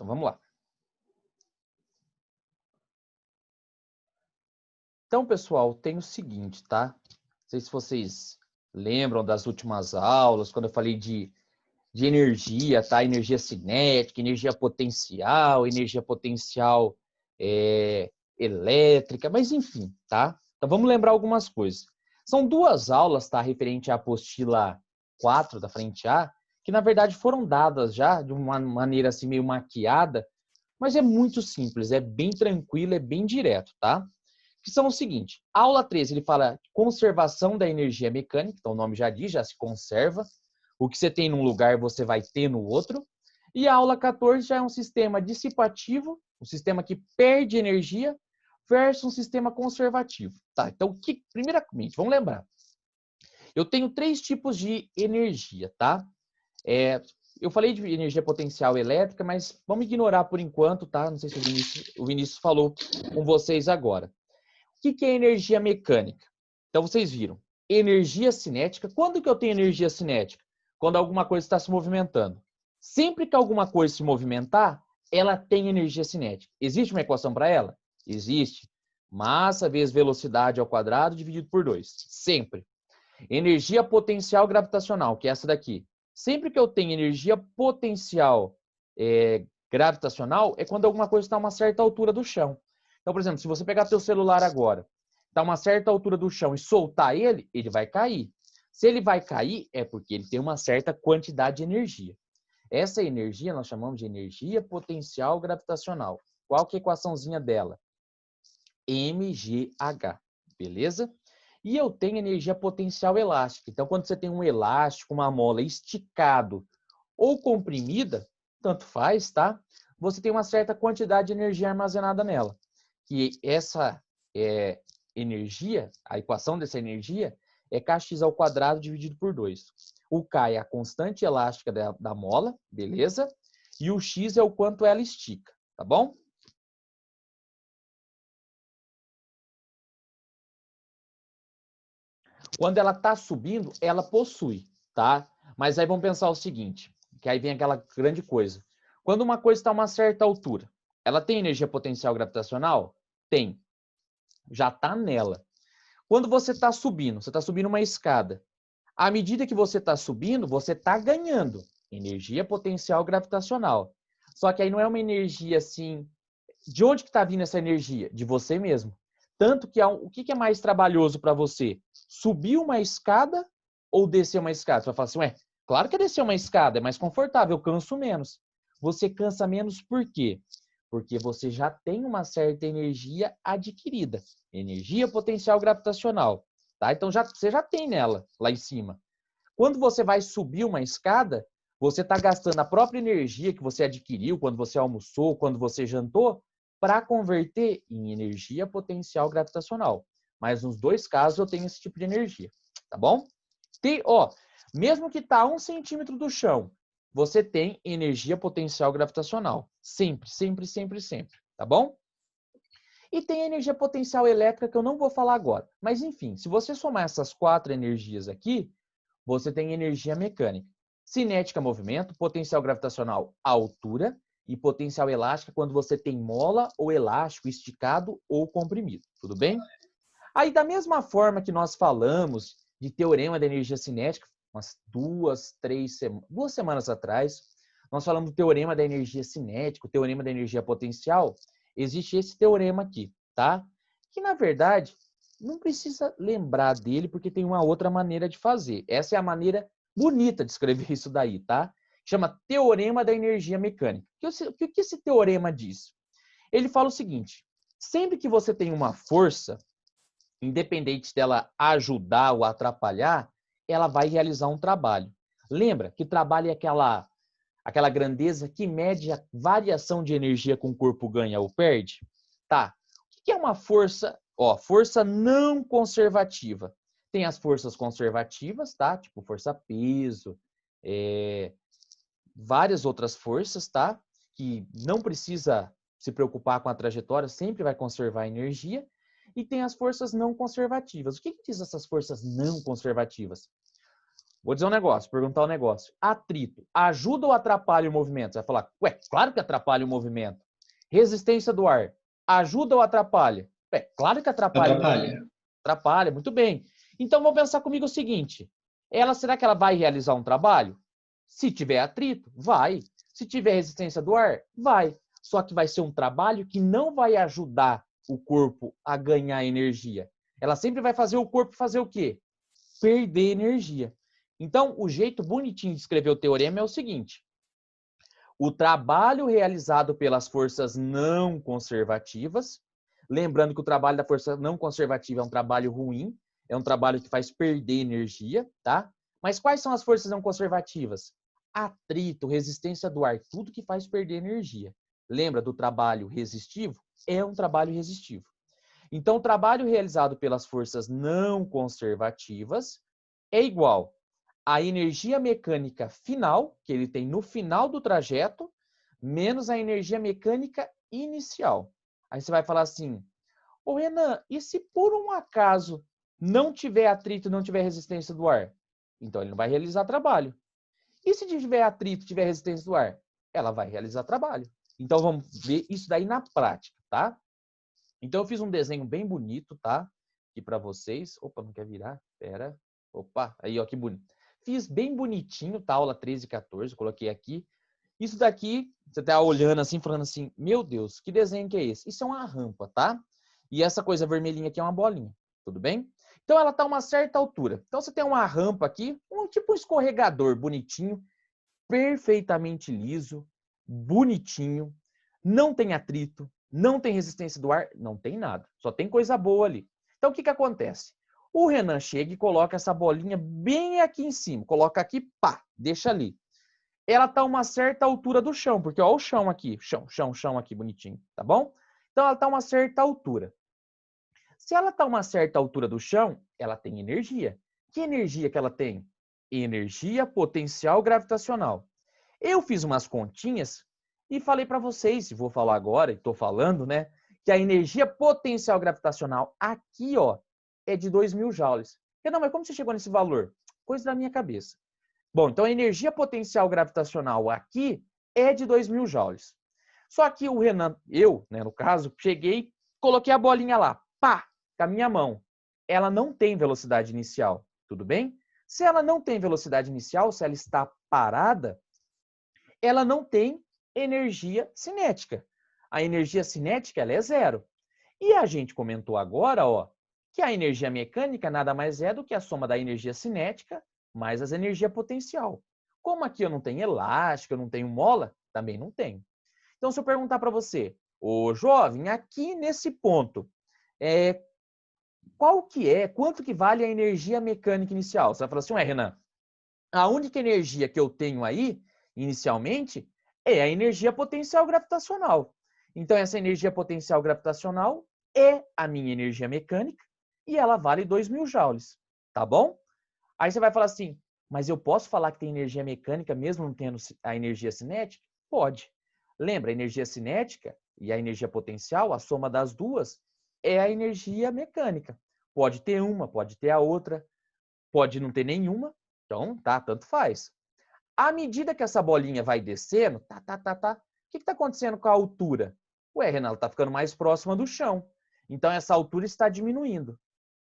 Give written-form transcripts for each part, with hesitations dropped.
Então, vamos lá. Então, pessoal, tem o seguinte, tá? Não sei se vocês lembram das últimas aulas, quando eu falei de energia, tá? Energia cinética, energia potencial elétrica, mas enfim, tá? Então, vamos lembrar algumas coisas. São duas aulas, tá? Referente à apostila 4 da frente A, que na verdade foram dadas já de uma maneira assim meio maquiada, mas é muito simples, é bem tranquilo, é bem direto, tá? Que são o seguinte, a aula 13 ele fala conservação da energia mecânica, então o nome já diz, já se conserva. O que você tem num lugar, você vai ter no outro. E a aula 14 já é um sistema dissipativo, um sistema que perde energia, versus um sistema conservativo. Tá? Então, primeiramente, vamos lembrar. Eu tenho 3 tipos de energia, tá? Eu falei de energia potencial elétrica, mas vamos ignorar por enquanto, tá? Não sei se o Vinícius falou com vocês agora. O que é energia mecânica? Então, vocês viram. Energia cinética. Quando que eu tenho energia cinética? Quando alguma coisa está se movimentando. Sempre que alguma coisa se movimentar, ela tem energia cinética. Existe uma equação para ela? Existe. Massa vezes velocidade ao quadrado dividido por 2. Sempre. Energia potencial gravitacional, que é essa daqui. Sempre que eu tenho energia potencial gravitacional, é quando alguma coisa está a uma certa altura do chão. Então, por exemplo, se você pegar teu celular agora, está a uma certa altura do chão e soltar ele, ele vai cair. Se ele vai cair, é porque ele tem uma certa quantidade de energia. Essa energia nós chamamos de energia potencial gravitacional. Qual que é a equaçãozinha dela? mgh, beleza? E eu tenho energia potencial elástica. Então, quando você tem um elástico, uma mola esticado ou comprimida, tanto faz, tá? Você tem uma certa quantidade de energia armazenada nela. Que essa energia, a equação dessa energia é kx ao quadrado dividido por 2. O K é a constante elástica da mola, beleza? E o X é o quanto ela estica, tá bom? Quando ela está subindo, ela possui, tá? Mas aí vamos pensar o seguinte, que aí vem aquela grande coisa. Quando uma coisa está a uma certa altura, ela tem energia potencial gravitacional? Tem. Já está nela. Quando você está subindo uma escada. À medida que você está subindo, você está ganhando energia potencial gravitacional. Só que aí não é uma energia assim... De onde que está vindo essa energia? De você mesmo. Tanto que o que é mais trabalhoso para você? Subir uma escada ou descer uma escada? Você vai falar assim, ué, claro que é descer uma escada, é mais confortável, eu canso menos. Você cansa menos por quê? Porque você já tem uma certa energia adquirida. Energia potencial gravitacional. Tá? Então você já tem nela, lá em cima. Quando você vai subir uma escada, você está gastando a própria energia que você adquiriu quando você almoçou, quando você jantou, para converter em energia potencial gravitacional. Mas nos dois casos eu tenho esse tipo de energia, tá bom? Mesmo que está a 1 centímetro do chão, você tem energia potencial gravitacional. Sempre, sempre, sempre, sempre, tá bom? E tem a energia potencial elétrica que eu não vou falar agora. Mas enfim, se você somar essas 4 energias aqui, você tem energia mecânica. Cinética, movimento, potencial gravitacional, altura, e potencial elástica quando você tem mola ou elástico esticado ou comprimido. Tudo bem? Aí, da mesma forma que nós falamos de teorema da energia cinética, umas 2 semanas atrás, nós falamos do teorema da energia cinética, o teorema da energia potencial, existe esse teorema aqui, tá? Que, na verdade, não precisa lembrar dele, porque tem uma outra maneira de fazer. Essa é a maneira bonita de escrever isso daí, tá? Chama teorema da energia mecânica. O que esse teorema diz? Ele fala o seguinte, sempre que você tem uma força, independente dela ajudar ou atrapalhar, ela vai realizar um trabalho. Lembra que trabalho é aquela grandeza que mede a variação de energia que um corpo ganha ou perde? Tá. O que é uma força? Força não conservativa. Tem as forças conservativas, tá? Tipo força-peso, várias outras forças, tá? Que não precisa se preocupar com a trajetória, sempre vai conservar a energia. E tem as forças não conservativas. O que diz essas forças não conservativas? Vou dizer um negócio, perguntar um negócio. Atrito ajuda ou atrapalha o movimento? Você vai falar, ué, claro que atrapalha o movimento. Resistência do ar ajuda ou atrapalha? É claro que atrapalha o movimento. Atrapalha. Atrapalha, muito bem. Então, vamos pensar comigo o seguinte. Será que ela vai realizar um trabalho? Se tiver atrito, vai. Se tiver resistência do ar, vai. Só que vai ser um trabalho que não vai ajudar o corpo a ganhar energia. Ela sempre vai fazer o corpo fazer o quê? Perder energia. Então, o jeito bonitinho de escrever o teorema é o seguinte. O trabalho realizado pelas forças não conservativas, lembrando que o trabalho da força não conservativa é um trabalho ruim, é um trabalho que faz perder energia, tá? Mas quais são as forças não conservativas? Atrito, resistência do ar, tudo que faz perder energia. Lembra do trabalho resistivo? É um trabalho resistivo. Então, o trabalho realizado pelas forças não conservativas é igual à energia mecânica final, que ele tem no final do trajeto, menos a energia mecânica inicial. Aí você vai falar assim, ô Renan, e se por um acaso não tiver atrito, não tiver resistência do ar? Então, ele não vai realizar trabalho. E se tiver atrito, tiver resistência do ar? Ela vai realizar trabalho. Então, vamos ver isso daí na prática, tá? Então, eu fiz um desenho bem bonito, tá? Aqui para vocês. Opa, não quer virar? Pera. Opa, aí, ó, que bonito. Fiz bem bonitinho, tá? Aula 13 e 14, coloquei aqui. Isso daqui, você tá olhando assim, falando assim, meu Deus, que desenho que é esse? Isso é uma rampa, tá? E essa coisa vermelhinha aqui é uma bolinha, tudo bem? Então, ela tá a uma certa altura. Então, você tem uma rampa aqui, tipo um escorregador bonitinho, perfeitamente liso, bonitinho, não tem atrito, não tem resistência do ar, não tem nada. Só tem coisa boa ali. Então, o que acontece? O Renan chega e coloca essa bolinha bem aqui em cima. Coloca aqui, pá, deixa ali. Ela está a uma certa altura do chão, porque ó o chão aqui, chão aqui bonitinho, tá bom? Então, ela está a uma certa altura. Se ela está a uma certa altura do chão, ela tem energia. Que energia que ela tem? Energia potencial gravitacional. Eu fiz umas continhas e falei para vocês, e vou falar agora, e estou falando, né, que a energia potencial gravitacional aqui, ó, é de 2.000 joules. Não, mas como você chegou nesse valor? Coisa da minha cabeça. Bom, então a energia potencial gravitacional aqui é de 2.000 joules. Só que o Renan, eu, né, no caso, cheguei, coloquei a bolinha lá, pá, com a minha mão. Ela não tem velocidade inicial, tudo bem? Se ela não tem velocidade inicial, se ela está parada, ela não tem energia cinética. A energia cinética ela é zero. E a gente comentou agora, ó, que a energia mecânica nada mais é do que a soma da energia cinética mais as energia potencial. Como aqui eu não tenho elástico, eu não tenho mola, também não tenho. Então, se eu perguntar para você, ô jovem, aqui nesse ponto, quanto que vale a energia mecânica inicial? Você vai falar assim, ué, Renan, a única energia que eu tenho aí, inicialmente, é a energia potencial gravitacional. Então, essa energia potencial gravitacional é a minha energia mecânica e ela vale 2.000 joules, tá bom? Aí você vai falar assim, mas eu posso falar que tem energia mecânica mesmo não tendo a energia cinética? Pode. Lembra, a energia cinética e a energia potencial, a soma das duas, é a energia mecânica. Pode ter uma, pode ter a outra, pode não ter nenhuma, então, tá, tanto faz. À medida que essa bolinha vai descendo, o que está acontecendo com a altura? Ué, Renan, ela está ficando mais próxima do chão. Então, essa altura está diminuindo.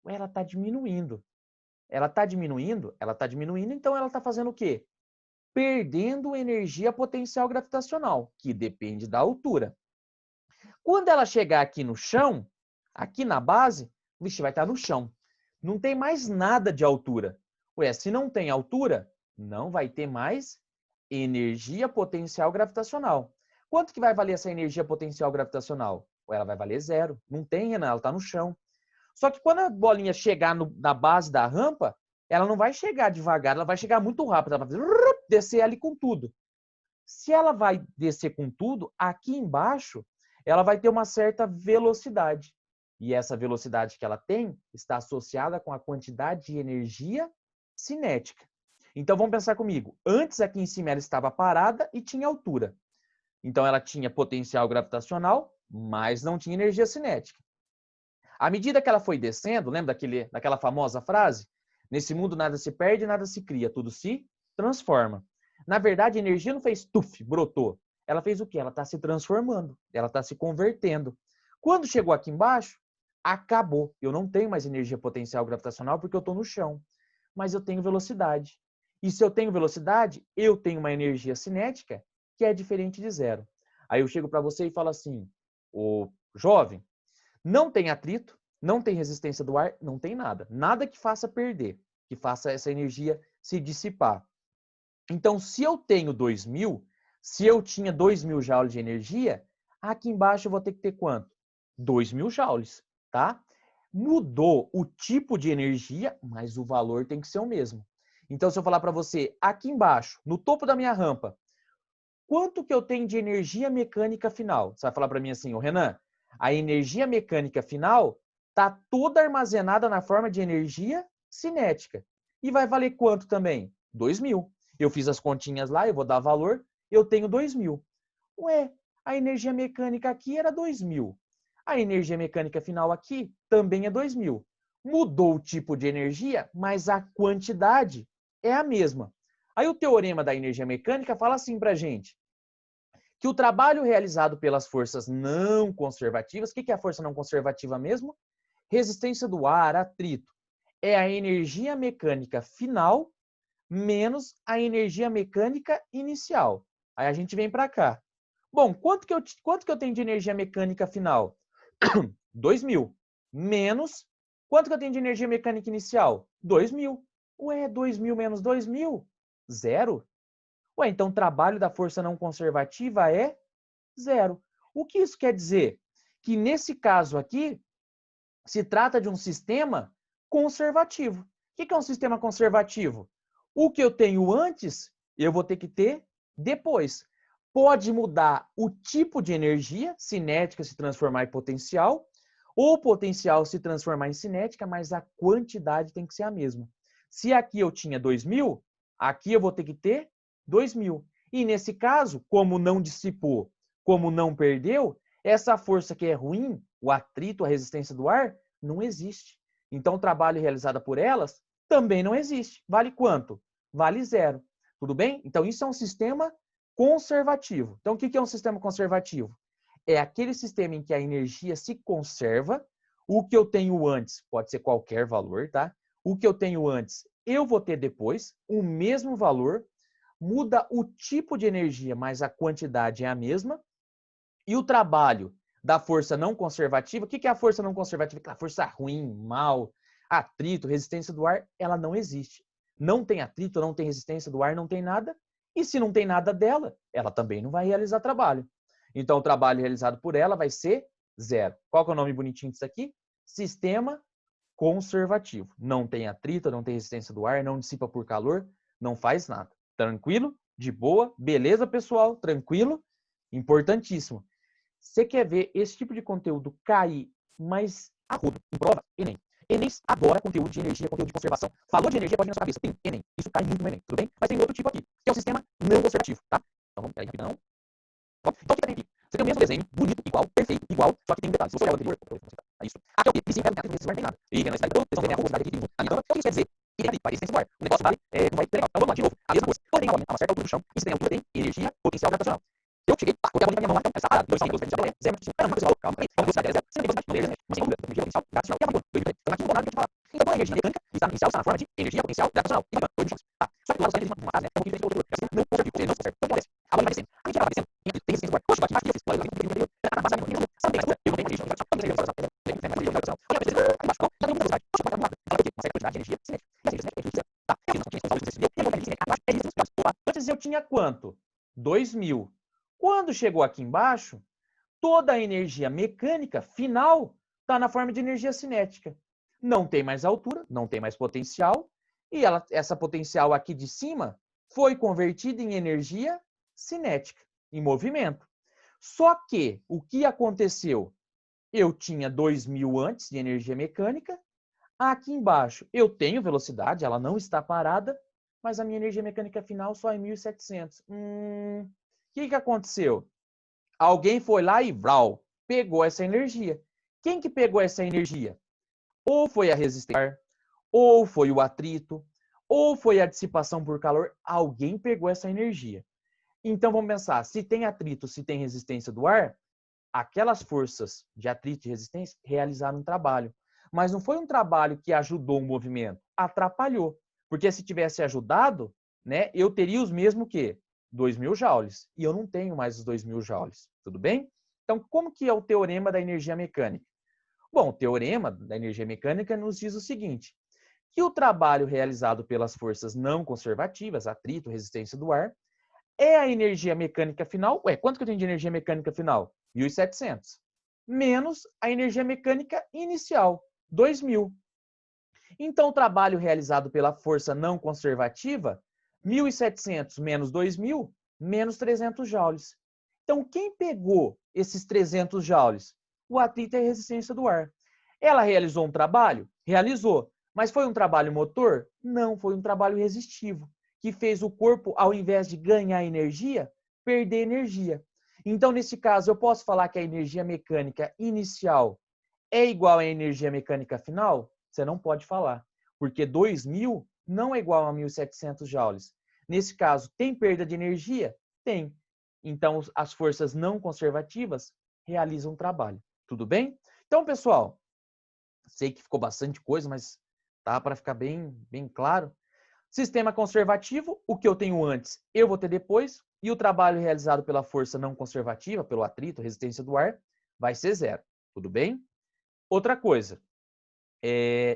Ué, ela está diminuindo. Ela está diminuindo, então ela está fazendo o quê? Perdendo energia potencial gravitacional, que depende da altura. Quando ela chegar aqui no chão, aqui na base, vixe, vai estar no chão. Não tem mais nada de altura. Ué, se não tem altura, não vai ter mais energia potencial gravitacional. Quanto que vai valer essa energia potencial gravitacional? Ué, ela vai valer zero. Não tem, Renan, ela está no chão. Só que quando a bolinha chegar na base da rampa, ela não vai chegar devagar, ela vai chegar muito rápido. Ela vai descer ali com tudo. Se ela vai descer com tudo, aqui embaixo, ela vai ter uma certa velocidade. E essa velocidade que ela tem está associada com a quantidade de energia cinética. Então, vamos pensar comigo. Antes, aqui em cima, ela estava parada e tinha altura. Então, ela tinha potencial gravitacional, mas não tinha energia cinética. À medida que ela foi descendo, lembra daquela famosa frase? Nesse mundo nada se perde, nada se cria, tudo se transforma. Na verdade, a energia não fez tuf, brotou. Ela fez o quê? Ela está se transformando, ela está se convertendo. Quando chegou aqui embaixo, acabou. Eu não tenho mais energia potencial gravitacional porque eu estou no chão. Mas eu tenho velocidade. E se eu tenho velocidade, eu tenho uma energia cinética que é diferente de zero. Aí eu chego para você e falo assim, ô jovem, não tem atrito, não tem resistência do ar, não tem nada. Nada que faça perder, que faça essa energia se dissipar. Então, se eu tenho 2.000, se eu tinha 2.000 joules de energia, aqui embaixo eu vou ter que ter quanto? 2.000 joules, tá? Mudou o tipo de energia, mas o valor tem que ser o mesmo. Então, se eu falar para você, aqui embaixo, no topo da minha rampa, quanto que eu tenho de energia mecânica final? Você vai falar para mim assim, ô Renan, a energia mecânica final está toda armazenada na forma de energia cinética. E vai valer quanto também? 2.000. Eu fiz as continhas lá, eu vou dar valor, eu tenho 2.000. Ué, a energia mecânica aqui era 2.000. A energia mecânica final aqui também é 2.000. Mudou o tipo de energia, mas a quantidade é a mesma. Aí o teorema da energia mecânica fala assim para a gente, que o trabalho realizado pelas forças não conservativas, o que é a força não conservativa mesmo? Resistência do ar, atrito, é a energia mecânica final menos a energia mecânica inicial. Aí a gente vem para cá. Bom, quanto que eu tenho de energia mecânica final? 2.000. Menos, quanto que eu tenho de energia mecânica inicial? 2.000. Ué, 2.000 menos 2.000? Zero. Ué, então o trabalho da força não conservativa é zero. O que isso quer dizer? Que nesse caso aqui, se trata de um sistema conservativo. O que é um sistema conservativo? O que eu tenho antes, eu vou ter que ter depois. Pode mudar o tipo de energia, cinética se transformar em potencial, ou potencial se transformar em cinética, mas a quantidade tem que ser a mesma. Se aqui eu tinha 2.000, aqui eu vou ter que ter 2.000. E nesse caso, como não dissipou, como não perdeu, essa força que é ruim, o atrito, a resistência do ar, não existe. Então, o trabalho realizado por elas também não existe. Vale quanto? Vale zero. Tudo bem? Então, isso é um sistema conservativo. Então, o que é um sistema conservativo? É aquele sistema em que a energia se conserva. O que eu tenho antes pode ser qualquer valor, tá? O que eu tenho antes, eu vou ter depois o mesmo valor. Muda o tipo de energia, mas a quantidade é a mesma. E o trabalho da força não conservativa, o que é a força não conservativa? Aquela força ruim, mal, atrito, resistência do ar, ela não existe. Não tem atrito, não tem resistência do ar, não tem nada. E se não tem nada dela, ela também não vai realizar trabalho. Então, o trabalho realizado por ela vai ser zero. Qual que é o nome bonitinho disso aqui? Sistema conservativo. Não tem atrito, não tem resistência do ar, não dissipa por calor, não faz nada. Tranquilo? De boa? Beleza, pessoal? Tranquilo? Importantíssimo. Você quer ver esse tipo de conteúdo cair mais a rodo em prova? Enem. Enem adora conteúdo de energia, conteúdo de conservação. Falou de energia, pode vir na sua cabeça. Tem Enem. Isso cai muito no Enem, tudo bem? Mas tem outro tipo aqui, que é o sistema não conservativo, tá? Então vamos aí rapidão. Então o que tem aqui? Você tem o mesmo desenho, bonito, igual, perfeito, igual, só que tem um detalhe. Se você olhar o anterior, é isso. Aqui é o quê? Vizinho, não tem nada. E não está aí, vocês vão ver a rugosidade aqui. A minha cama, o que isso quer dizer? E tem ali, vai resistência do ar. O negócio vale, não vai ter legal. Então vamos lá, de novo. A mesma coisa. Quando tem a uma certa altura do chão, e se tem altura, tem energia potencial gravitacional. Eu cheguei, coloquei a mão na minha mão lá, então, essa parada, 2 centímetros, 0,5, 0,5, caramba, pessoal, calma aí, vamos velocidade 0, sem velocidade, não é, mas sem dúvida, energia potencial gravitacional, e a então aqui não vou nada que eu te falar. Então, a energia mecânica está no inicial, está na forma de energia potencial gravitacional, e uma coisa de tá? Só que lá você tem uma fase, né, é um pouquinho diferente do outro, assim, não conserva, você não conserva, então acontece, a bola vai descendo, a gente vai descendo, tem resistência do ar, poxa, bate aqui, eu fiz, eu tenho interior, na base da minha não tem mais, eu não tenho energia, eu não tenho energia, eu não tenho energia, aí a pessoa, aí embaixo, já tem muita velocidade, poxa, pode mudar, ela vai ter uma certa quantidade de energia cinética, e a energia cinética é tudo tá? E nós tínhamos falado isso, e a energia cinética abaixo é isso, antes eu tinha quanto? 2.000. Quando chegou aqui embaixo, toda a energia mecânica final está na forma de energia cinética. Não tem mais altura, não tem mais potencial, e essa potencial aqui de cima foi convertida em energia cinética, em movimento. Só que o que aconteceu? Eu tinha 2.000 antes de energia mecânica, aqui embaixo eu tenho velocidade, ela não está parada, mas a minha energia mecânica final só é 1.700. O que aconteceu? Alguém foi lá e vrau, pegou essa energia. Quem que pegou essa energia? Ou foi a resistência, ou foi o atrito, ou foi a dissipação por calor, alguém pegou essa energia. Então vamos pensar, se tem atrito, se tem resistência do ar, aquelas forças de atrito e resistência realizaram um trabalho. Mas não foi um trabalho que ajudou o movimento, atrapalhou. Porque se tivesse ajudado, né, eu teria os mesmos que 2.000 joules. E eu não tenho mais os 2.000 joules. Tudo bem? Então, como que é o teorema da energia mecânica? Bom, o teorema da energia mecânica nos diz o seguinte, que o trabalho realizado pelas forças não conservativas, atrito, resistência do ar, é a energia mecânica final. Ué, quanto que eu tenho de energia mecânica final? 1.700. Menos a energia mecânica inicial, 2.000. Então, o trabalho realizado pela força não conservativa, 1.700 menos 2.000, menos 300 joules. Então, quem pegou esses 300 joules? O atrito e a resistência do ar. Ela realizou um trabalho? Realizou. Mas foi um trabalho motor? Não, foi um trabalho resistivo, que fez o corpo, ao invés de ganhar energia, perder energia. Então, nesse caso, eu posso falar que a energia mecânica inicial é igual à energia mecânica final? Você não pode falar, porque 2.000 não é igual a 1.700 joules. Nesse caso, tem perda de energia? Tem. Então, as forças não conservativas realizam o trabalho. Tudo bem? Então, pessoal, sei que ficou bastante coisa, mas tá para ficar bem claro. Sistema conservativo, o que eu tenho antes, eu vou ter depois, e o trabalho realizado pela força não conservativa, pelo atrito, resistência do ar, vai ser zero. Tudo bem? Outra coisa,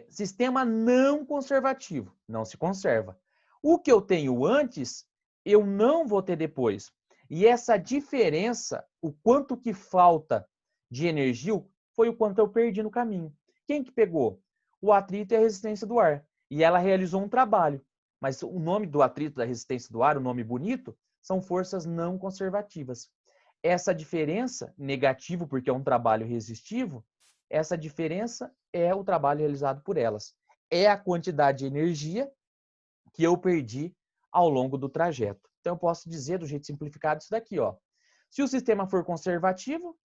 sistema não conservativo, não se conserva. O que eu tenho antes, eu não vou ter depois. E essa diferença, o quanto que falta de energia, foi o quanto eu perdi no caminho. Quem que pegou? O atrito e a resistência do ar. E ela realizou um trabalho. Mas o nome do atrito, da resistência do ar, o nome bonito, são forças não conservativas. Essa diferença, negativo porque é um trabalho resistivo, essa diferença é o trabalho realizado por elas. É a quantidade de energia que eu perdi ao longo do trajeto. Então, eu posso dizer, do jeito simplificado, isso daqui, ó. Se o sistema for conservativo,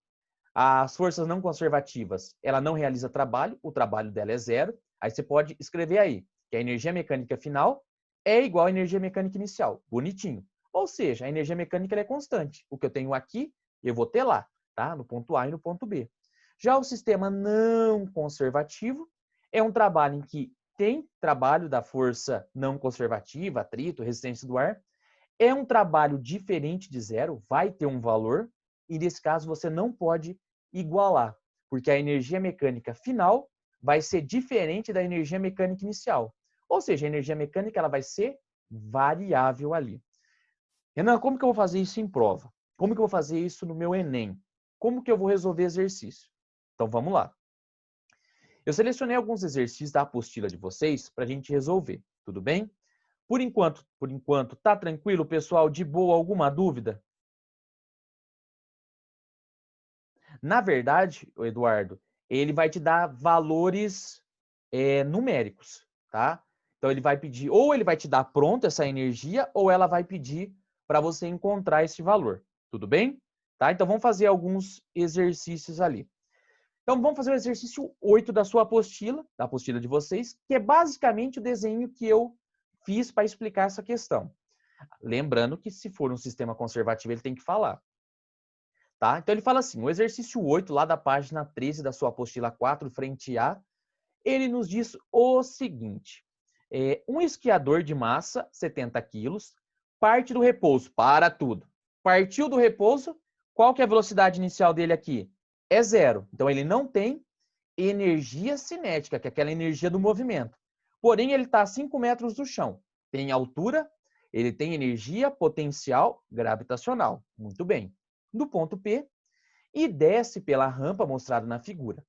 as forças não conservativas, ela não realiza trabalho, o trabalho dela é zero. Aí você pode escrever aí que a energia mecânica final é igual à energia mecânica inicial. Bonitinho. Ou seja, a energia mecânica é constante. O que eu tenho aqui, eu vou ter lá, tá? No ponto A e no ponto B. Já o sistema não conservativo é um trabalho em que tem trabalho da força não conservativa, atrito, resistência do ar. É um trabalho diferente de zero, vai ter um valor, e nesse caso você não pode igualar, porque a energia mecânica final vai ser diferente da energia mecânica inicial. Ou seja, a energia mecânica ela vai ser variável ali. Renan, como que eu vou fazer isso em prova? Como que eu vou fazer isso no meu Enem? Como que eu vou resolver exercício? Então vamos lá. Eu selecionei alguns exercícios da apostila de vocês para a gente resolver, tudo bem? Por enquanto, tá tranquilo, pessoal? De boa, alguma dúvida? Na verdade, Eduardo, ele vai te dar valores numéricos, tá? Então ele vai pedir, ou ele vai te dar pronto essa energia, ou ela vai pedir para você encontrar esse valor, tudo bem? Tá? Então vamos fazer alguns exercícios ali. Então vamos fazer o exercício 8 da sua apostila, da apostila de vocês, que é basicamente o desenho que eu fiz para explicar essa questão. Lembrando que se for um sistema conservativo, ele tem que falar. Tá? Então ele fala assim, o exercício 8, lá da página 13 da sua apostila 4, frente A, ele nos diz o seguinte, um esquiador de massa, 70 quilos, parte do repouso, para tudo. Partiu do repouso, qual que é a velocidade inicial dele aqui? É zero. Então ele não tem energia cinética, que é aquela energia do movimento. Porém, ele está a 5 metros do chão. Tem altura, ele tem energia potencial gravitacional. Muito bem. Do ponto P e desce pela rampa mostrada na figura.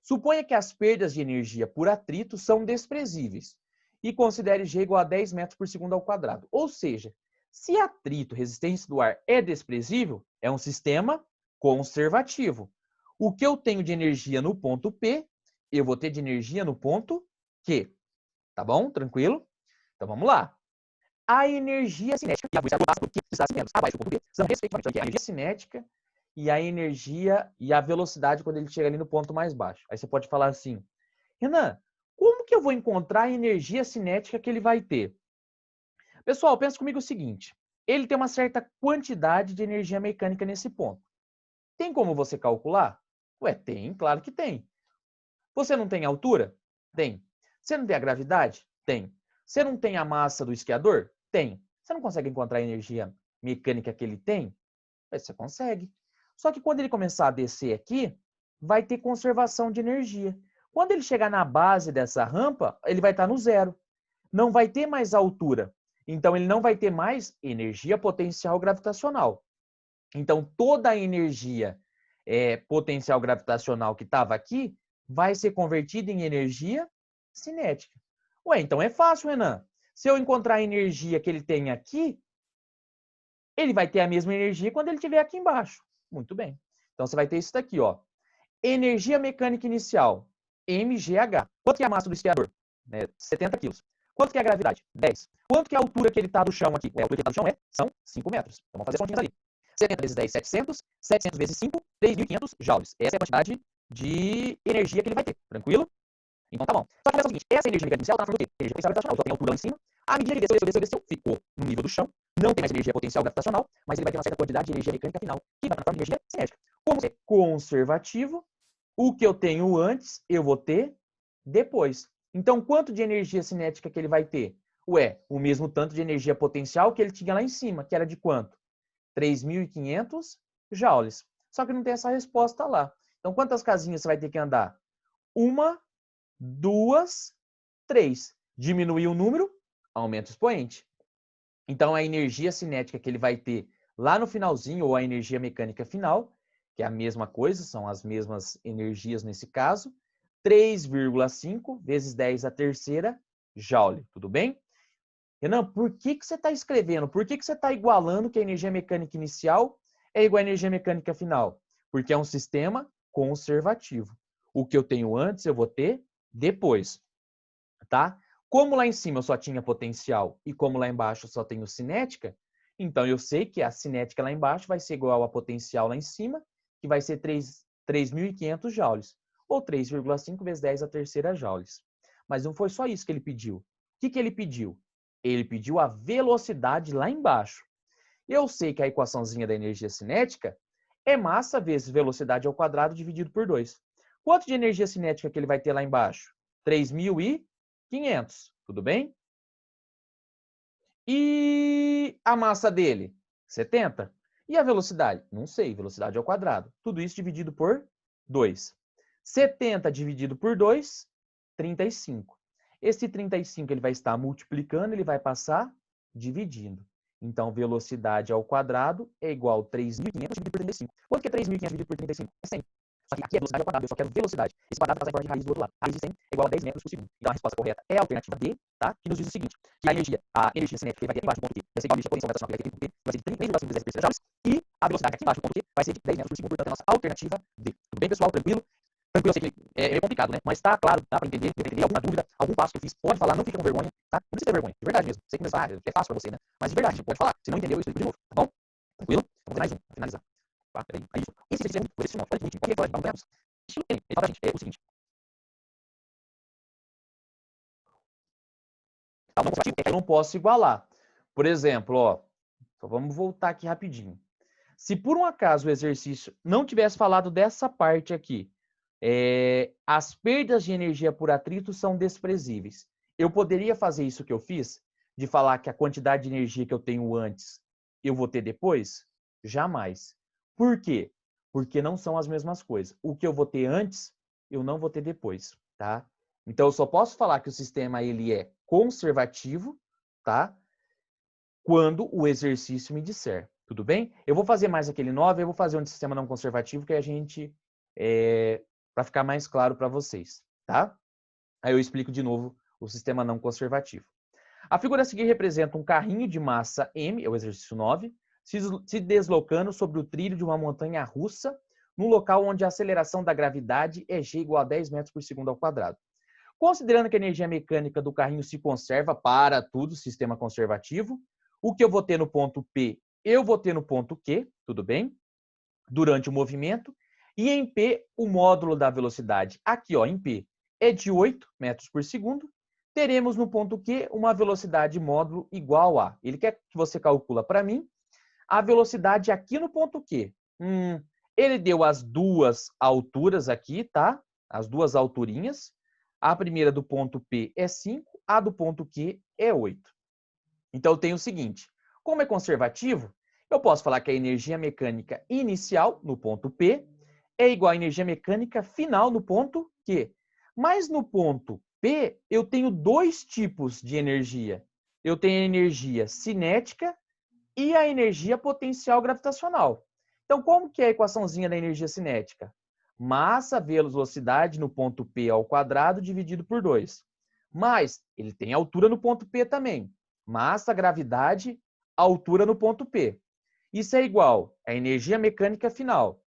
Suponha que as perdas de energia por atrito são desprezíveis e considere G igual a 10 metros por segundo ao quadrado. Ou seja, se atrito, resistência do ar, é desprezível, é um sistema conservativo. O que eu tenho de energia no ponto P, eu vou ter de energia no ponto Q. Tá bom? Tranquilo? Então vamos lá. A energia cinética e a velocidade passa por Q está menos abaixo do ponto B são respectivamente a energia cinética e a energia e a velocidade quando ele chega ali no ponto mais baixo. Aí você pode falar assim, Renan, como que eu vou encontrar a energia cinética que ele vai ter? Pessoal, pensa comigo o seguinte. Ele tem uma certa quantidade de energia mecânica nesse ponto. Tem como você calcular? Ué, tem, claro que tem. Você não tem altura? Tem. Você não tem a gravidade? Tem. Você não tem a massa do esquiador? Tem. Você não consegue encontrar a energia mecânica que ele tem? Você consegue. Só que quando ele começar a descer aqui, vai ter conservação de energia. Quando ele chegar na base dessa rampa, ele vai estar no zero. Não vai ter mais altura. Então, ele não vai ter mais energia potencial gravitacional. Então, toda a energia potencial gravitacional que estava aqui vai ser convertida em energia cinética. Ué, então é fácil, Renan. Se eu encontrar a energia que ele tem aqui, ele vai ter a mesma energia quando ele estiver aqui embaixo. Muito bem. Então, você vai ter isso daqui, ó. Energia mecânica inicial, mgh. Quanto que é a massa do esquiador? 70 quilos. Quanto que é a gravidade? 10. Quanto que é a altura que ele está do chão aqui? A altura que ele está do chão são 5 metros. Então, vamos fazer as continhas ali. 70 vezes 10, 700. 700 vezes 5, 3.500 joules. Essa é a quantidade de energia que ele vai ter. Tranquilo? Então, tá bom. Só que é o seguinte, essa energia mecânica inicial está na forma do quê? Energia potencial gravitacional. Só tem altura lá em cima. À medida que ele desceu, ficou no nível do chão. Não tem mais energia potencial gravitacional, mas ele vai ter uma certa quantidade de energia mecânica final, que vai na forma de energia cinética. Como ser conservativo, o que eu tenho antes, eu vou ter depois. Então, quanto de energia cinética que ele vai ter? Ué, o mesmo tanto de energia potencial que ele tinha lá em cima, que era de quanto? 3.500 joules. Só que não tem essa resposta lá. Então, quantas casinhas você vai ter que andar? 1, 2, 3. Diminuir o número, aumenta o expoente. Então, a energia cinética que ele vai ter lá no finalzinho, ou a energia mecânica final, que é a mesma coisa, são as mesmas energias nesse caso, 3,5 vezes 10 a terceira joule. Tudo bem? Renan, por que você está escrevendo? Por que você está igualando que a energia mecânica inicial é igual à energia mecânica final? Porque é um sistema conservativo. O que eu tenho antes, eu vou ter depois. Tá? Como lá em cima eu só tinha potencial e como lá embaixo eu só tenho cinética, então eu sei que a cinética lá embaixo vai ser igual a potencial lá em cima, que vai ser 3.500 joules, ou 3,5 vezes 10 a terceira joules. Mas não foi só isso que ele pediu. O que ele pediu? Ele pediu a velocidade lá embaixo. Eu sei que a equaçãozinha da energia cinética é massa vezes velocidade ao quadrado dividido por 2. Quanto de energia cinética que ele vai ter lá embaixo? 3.500, tudo bem? E a massa dele? 70. E a velocidade? Não sei, velocidade ao quadrado. Tudo isso dividido por 2. 70 dividido por 2, 35. Esse 35 ele vai estar multiplicando, ele vai passar dividindo. Então, velocidade ao quadrado é igual a 3.500 dividido por 35. Quanto que é 3.500 dividido por 35? É 100. Só que aqui é velocidade ao quadrado, eu só quero velocidade. Esse quadrado vai passar em forma de raiz do outro lado. A raiz de 100 é igual a 10 metros por segundo. Então, a resposta correta é a alternativa D, tá? Que nos diz o seguinte, que a energia cinética que vai ter aqui embaixo do ponto Q vai ser igual a energia potencial gravitacional que vai ter aqui no Q, vai ser de 3,5 vezes 10 por joules, e a velocidade aqui embaixo do ponto Q vai ser de 10 metros por segundo, portanto, é a nossa alternativa D. Tudo bem, pessoal? Tranquilo? Tranquilo, eu sei que é complicado, né? Mas tá claro, dá pra entender, entender alguma dúvida, algum passo que eu fiz, pode falar, não fica com vergonha, tá? Não precisa ter vergonha, de verdade mesmo. Sei que é fácil pra você, né? Mas de verdade, pode falar. Se não entendeu, eu explico de novo, tá bom? Tranquilo? Vamos fazer mais um, pra finalizar. Tá? Peraí, aí, isso. Esse exercício é muito, esse final, olha que bonitinho, qualquer coisa, vamos ver. Ele fala pra gente, é o seguinte. Eu não posso igualar. Por exemplo, ó, então vamos voltar aqui rapidinho. Se por um acaso o exercício não tivesse falado dessa parte aqui, as perdas de energia por atrito são desprezíveis. Eu poderia fazer isso que eu fiz, de falar que a quantidade de energia que eu tenho antes, eu vou ter depois? Jamais. Por quê? Porque não são as mesmas coisas. O que eu vou ter antes, eu não vou ter depois, tá? Então, eu só posso falar que o sistema ele é conservativo, tá? Quando o exercício me disser. Tudo bem? Eu vou fazer mais aquele 9, eu vou fazer um de sistema não conservativo que a gente... para ficar mais claro para vocês, tá? Aí eu explico de novo o sistema não conservativo. A figura a seguir representa um carrinho de massa M, é o exercício 9, se deslocando sobre o trilho de uma montanha russa, num local onde a aceleração da gravidade é G igual a 10 metros por segundo ao quadrado. Considerando que a energia mecânica do carrinho se conserva para tudo, sistema conservativo, o que eu vou ter no ponto P, eu vou ter no ponto Q, tudo bem? Durante o movimento. E em P, o módulo da velocidade. Aqui, ó, em P, é de 8 metros por segundo, teremos no ponto Q uma velocidade módulo igual a... Ele quer que você calcula para mim a velocidade aqui no ponto Q. Ele deu as duas alturas aqui, tá? As duas alturinhas. A primeira do ponto P é 5, a do ponto Q é 8. Então, eu tenho o seguinte. Como é conservativo, eu posso falar que a energia mecânica inicial no ponto P é igual à energia mecânica final no ponto Q. Mas no ponto P, eu tenho dois tipos de energia. Eu tenho a energia cinética e a energia potencial gravitacional. Então, como que é a equaçãozinha da energia cinética? Massa vezes velocidade no ponto P ao quadrado dividido por 2. Mas ele tem altura no ponto P também. Massa, gravidade, altura no ponto P. Isso é igual à energia mecânica final.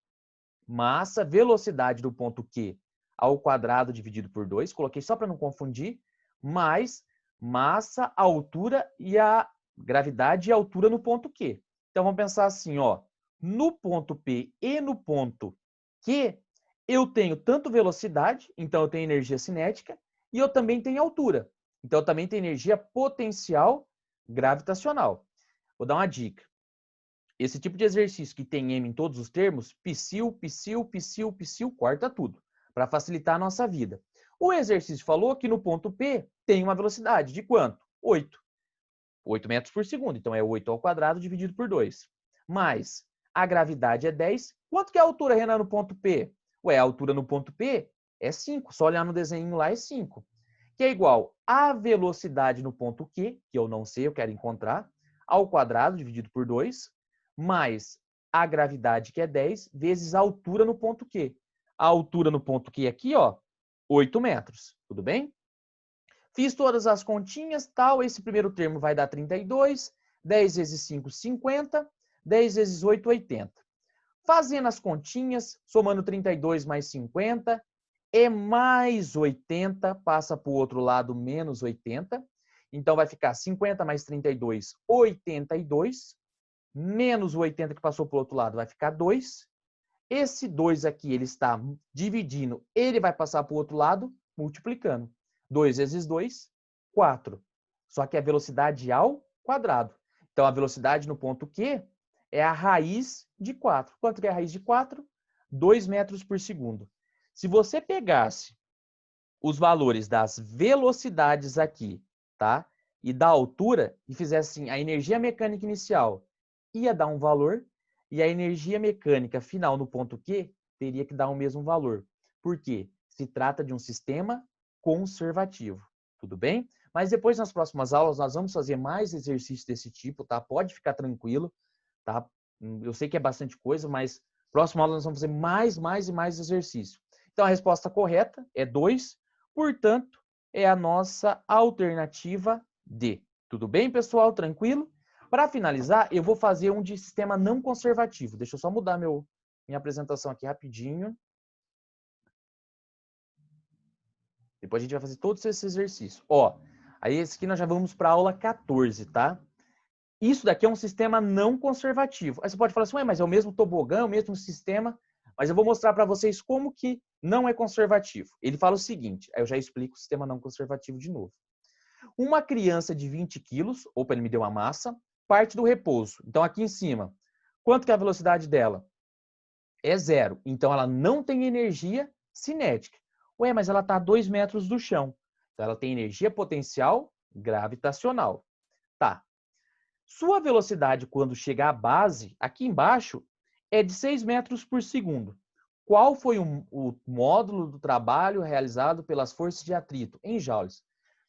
Massa, velocidade do ponto Q ao quadrado dividido por 2. Coloquei só para não confundir. Mais massa, altura e a gravidade e altura no ponto Q. Então, vamos pensar assim, ó. No ponto P e no ponto Q, eu tenho tanto velocidade, então eu tenho energia cinética, e eu também tenho altura. Então, eu também tenho energia potencial gravitacional. Vou dar uma dica. Esse tipo de exercício que tem M em todos os termos, psil, corta tudo, para facilitar a nossa vida. O exercício falou que no ponto P tem uma velocidade de quanto? 8. 8 metros por segundo, então é 8 ao quadrado dividido por 2. Mas a gravidade é 10. Quanto que é a altura, Renan, no ponto P? Ué, a altura no ponto P é 5. Só olhar no desenho lá é 5. Que é igual a velocidade no ponto Q, que eu não sei, eu quero encontrar, ao quadrado dividido por 2, mais a gravidade, que é 10, vezes a altura no ponto Q. A altura no ponto Q aqui, ó, 8 metros. Tudo bem? Fiz todas as continhas, tal. Esse primeiro termo vai dar 32. 10 vezes 5, 50. 10 vezes 8, 80. Fazendo as continhas, somando 32 mais 50, é mais 80, passa para o outro lado, menos 80. Então, vai ficar 50 mais 32, 82. Menos o 80 que passou para o outro lado, vai ficar 2. Esse 2 aqui, ele está dividindo, ele vai passar para o outro lado, multiplicando. 2 vezes 2, 4. Só que a velocidade ao quadrado. Então, a velocidade no ponto Q é a raiz de 4. Quanto que é a raiz de 4? 2 metros por segundo. Se você pegasse os valores das velocidades aqui, tá? E da altura, e fizesse assim, a energia mecânica inicial ia dar um valor, e a energia mecânica final no ponto Q teria que dar o mesmo valor. Por quê? Se trata de um sistema conservativo. Tudo bem? Mas depois, nas próximas aulas, nós vamos fazer mais exercícios desse tipo, tá? Pode ficar tranquilo, tá? Eu sei que é bastante coisa, mas próxima aula nós vamos fazer mais exercício. Então, a resposta correta é 2, portanto, é a nossa alternativa D. Tudo bem, pessoal? Tranquilo? Para finalizar, eu vou fazer um de sistema não conservativo. Deixa eu só mudar minha apresentação aqui rapidinho. Depois a gente vai fazer todos esses exercícios. Ó, aí esse aqui nós já vamos para a aula 14, tá? Isso daqui é um sistema não conservativo. Aí você pode falar assim, ué, mas é o mesmo tobogã, é o mesmo sistema, mas eu vou mostrar para vocês como que não é conservativo. Ele fala o seguinte, aí eu já explico o sistema não conservativo de novo. Uma criança de 20 quilos, opa, ele me deu uma massa, parte do repouso. Então, aqui em cima, quanto que é a velocidade dela? É 0. Então, ela não tem energia cinética. Ué, mas ela está a 2 metros do chão. Então, ela tem energia potencial gravitacional. Tá. Sua velocidade quando chega à base, aqui embaixo, é de 6 metros por segundo. Qual foi o módulo do trabalho realizado pelas forças de atrito em joules?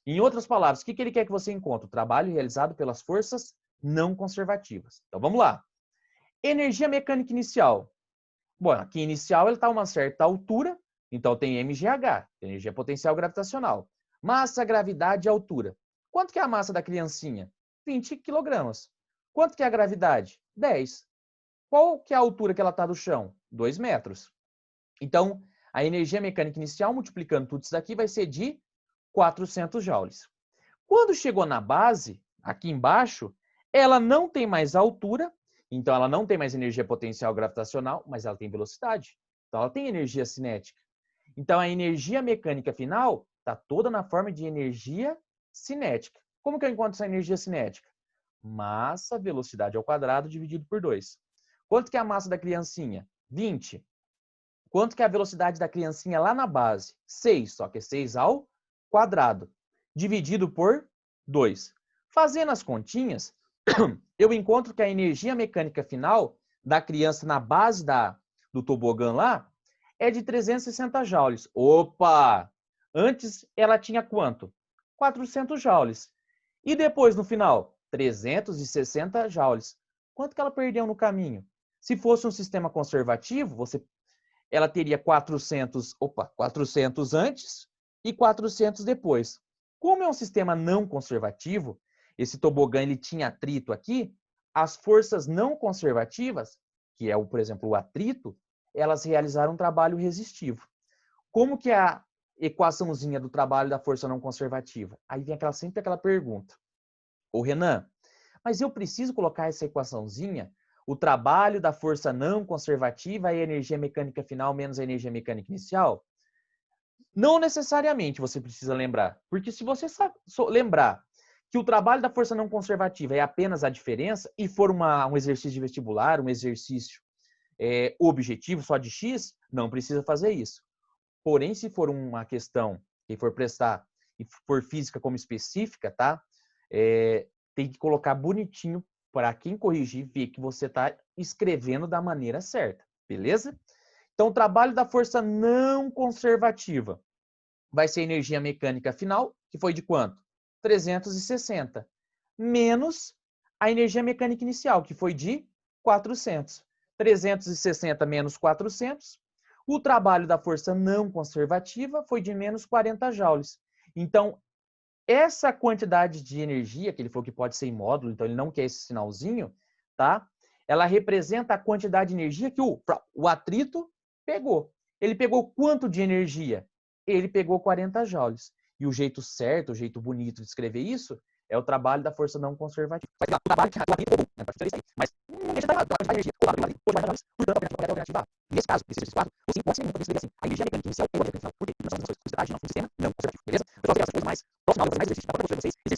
Em outras palavras, o que ele quer que você encontre? O trabalho realizado pelas forças não conservativas. Então, vamos lá. Energia mecânica inicial. Bom, aqui inicial ele está a uma certa altura, então tem MGH, energia potencial gravitacional. Massa, gravidade e altura. Quanto que é a massa da criancinha? 20 quilogramas. Quanto que é a gravidade? 10. Qual que é a altura que ela está do chão? 2 metros. Então, a energia mecânica inicial, multiplicando tudo isso daqui, vai ser de 400 joules. Quando chegou na base, aqui embaixo, ela não tem mais altura, então ela não tem mais energia potencial gravitacional, mas ela tem velocidade. Então ela tem energia cinética. Então, a energia mecânica final está toda na forma de energia cinética. Como que eu encontro essa energia cinética? Massa, velocidade ao quadrado dividido por 2. Quanto que é a massa da criancinha? 20. Quanto que é a velocidade da criancinha lá na base? 6, só que é 6 ao quadrado, dividido por 2. Fazendo as continhas, eu encontro que a energia mecânica final da criança na base do tobogã lá é de 360 joules. Opa! Antes ela tinha quanto? 400 joules. E depois, no final? 360 joules. Quanto que ela perdeu no caminho? Se fosse um sistema conservativo, ela teria 400 antes e 400 depois. Como é um sistema não conservativo, esse tobogã ele tinha atrito aqui, as forças não conservativas, que é, por exemplo, o atrito, elas realizaram um trabalho resistivo. Como que é a equaçãozinha do trabalho da força não conservativa? Aí vem sempre aquela pergunta. Ô Renan, mas eu preciso colocar essa equaçãozinha, o trabalho da força não conservativa é a energia mecânica final menos a energia mecânica inicial? Não necessariamente você precisa lembrar, porque se você lembrar que o trabalho da força não conservativa é apenas a diferença e for um exercício de vestibular, um exercício objetivo só de X, não precisa fazer isso. Porém, se for uma questão que for prestar e for física como específica, tá? Tem que colocar bonitinho para quem corrigir ver que você está escrevendo da maneira certa, beleza? Então, o trabalho da força não conservativa vai ser a energia mecânica final, que foi de quanto? 360, menos a energia mecânica inicial, que foi de 400. 360 menos 400. O trabalho da força não conservativa foi de menos 40 joules. Então, essa quantidade de energia, que ele falou que pode ser em módulo, então ele não quer esse sinalzinho, tá? Ela representa a quantidade de energia que o atrito pegou. Ele pegou quanto de energia? Ele pegou 40 joules. E o jeito certo, o jeito bonito de escrever isso, é o trabalho da força não conservativa. O trabalho que o atrito pegou, né? Mas não deixa de estar errado, a energia ou o atrito, portanto, a alternativa A. Nesse caso, precisa desse quadro, você pode ser muito escrever assim. A energia mecânica inicial é a energia mecânica final. Por quê? Porque nós somos pessoas que agem no sistema não conservativo, beleza? Eu só fazer essa coisa mais próxima, mais exercício, para vocês